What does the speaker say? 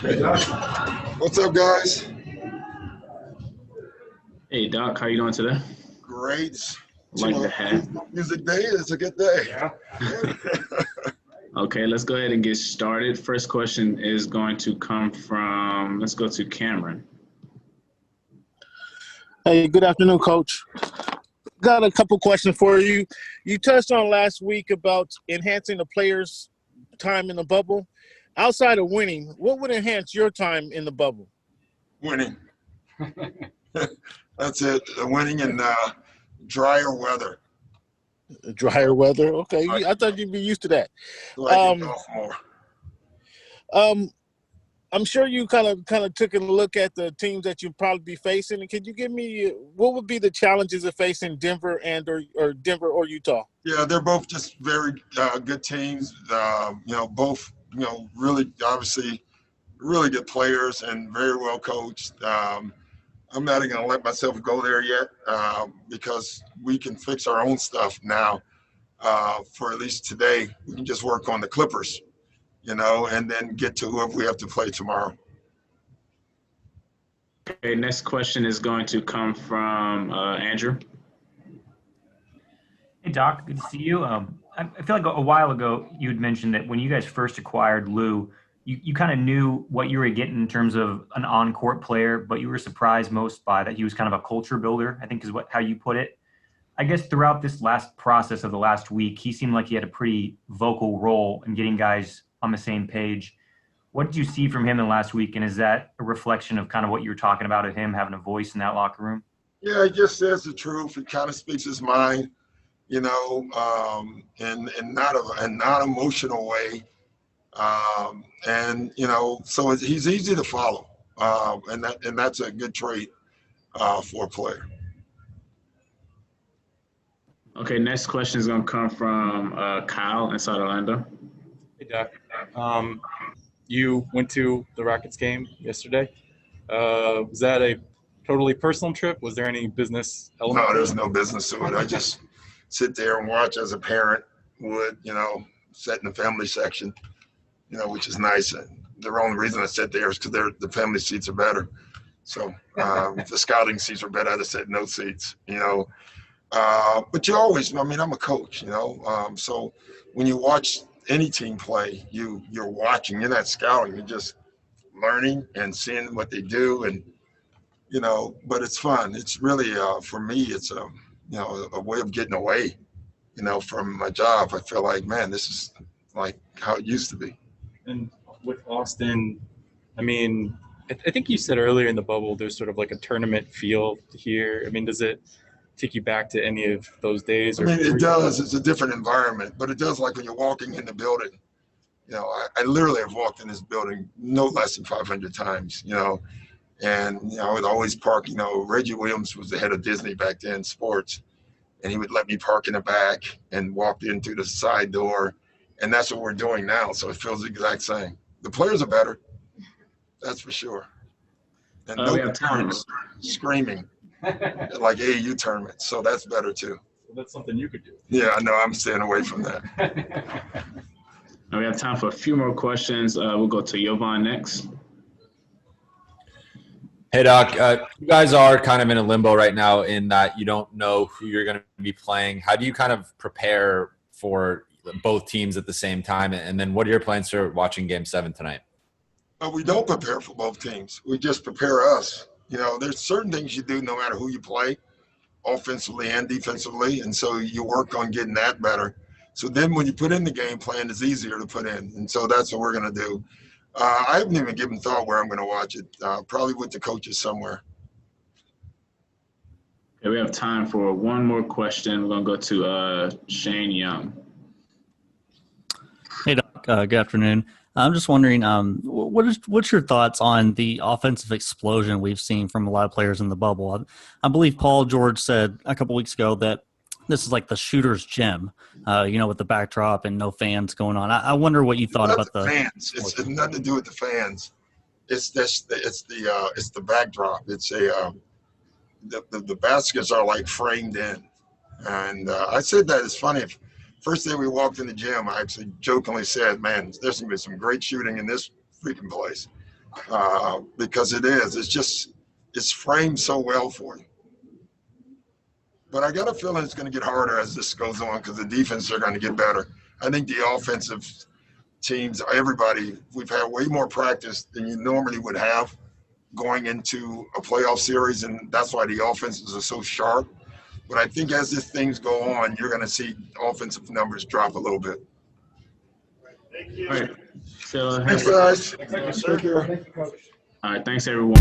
What's up, guys? Hey, Doc, how you doing today? Great. Like the hat. Music day. It's a good day. Yeah. Okay, let's go ahead and get started. First question is going to come from, let's go to Cameron. Hey, good afternoon, Coach. Got a couple questions for you. You touched on last week about enhancing the players' time in the bubble. Outside of winning, what would enhance your time in the bubble? Winning. That's it. Winning and drier weather. Drier weather? Okay. I thought you'd be used to that. So I can golf more. I'm sure you kind of took a look at the teams that you'd probably be facing. And could you give me what would be the challenges of facing Denver or Denver or Utah? Yeah, they're both just very good teams. Both really obviously really good players and very well coached. I'm not even going to let myself go there yet because we can fix our own stuff now. For at least today, we can just work on the Clippers, and then get to whoever we have to play tomorrow. Okay, next question is going to come from Andrew. Hey, Doc, good to see you. I feel like a while ago you had mentioned that when you guys first acquired Lou, you kind of knew what you were getting in terms of an on-court player, but you were surprised most by that he was kind of a culture builder, I think is how you put it. I guess throughout this last process of the last week, he seemed like he had a pretty vocal role in getting guys on the same page. What did you see from him in the last week, and is that a reflection of kind of what you were talking about of him having a voice in that locker room? Yeah, he just says the truth. He kind of speaks his mind, in not a non-emotional way. So he's easy to follow, and that's a good trait for a player. Okay, next question is going to come from Kyle inside Orlando. Hey, Doc. You went to the Rockets game yesterday. Was that a totally personal trip? Was there any business element? No, there's no business to it. I just sit there and watch as a parent would, sit in the family section, which is nice. The only reason I sit there is because the family seats are better. So if the scouting seats are better, I'd have sat in those seats, But you always, I'm a coach, so when you watch any team play, you're watching, you're not scouting, you're just learning and seeing what they do. And, but it's fun. It's really, for me, it's a way of getting away, from my job. I feel like, man, this is like how it used to be. And with Austin, I think you said earlier in the bubble, there's sort of like a tournament feel here. Does it take you back to any of those days? It does. It's a different environment, but it does, like when you're walking in the building. I literally have walked in this building no less than 500 times, and I would always park. Reggie Williams was the head of Disney back then, sports, and he would let me park in the back and walk in through the side door, and that's what we're doing now. So it feels the exact same. The players are better, that's for sure. And no parents screaming. Like AAU tournaments, so that's better too. Well, that's something you could do. Yeah, I know. I'm staying away from that. Now we have time for a few more questions. We'll go to Jovan next. Hey, Doc. You guys are kind of in a limbo right now in that you don't know who you're going to be playing. How do you kind of prepare for both teams at the same time? And then what are your plans for watching Game 7 tonight? We don't prepare for both teams. We just prepare us. There's certain things you do no matter who you play, offensively and defensively, and so you work on getting that better. So then when you put in the game plan, it's easier to put in, and so that's what we're going to do. I haven't even given thought where I'm going to watch it, probably with the coaches somewhere. Okay, we have time for one more question. We're going to go to Shane Young. Hey, Doc. Good afternoon. I'm just wondering, what's your thoughts on the offensive explosion we've seen from a lot of players in the bubble? I believe Paul George said a couple weeks ago that this is like the shooter's gym, with the backdrop and no fans going on. I wonder what you thought about the fans. It's nothing to do with the fans. It's the backdrop. It's the baskets are like framed in, and I said that it's funny. First day we walked in the gym, I actually jokingly said, man, there's going to be some great shooting in this freaking place. because it is. It's framed so well for you. But I got a feeling it's going to get harder as this goes on because the defense are going to get better. I think the offensive teams, everybody, we've had way more practice than you normally would have going into a playoff series, and that's why the offenses are so sharp. But I think as these things go on, you're going to see offensive numbers drop a little bit. All right. So, Thanks, guys. Take care. all right. Thanks, everyone.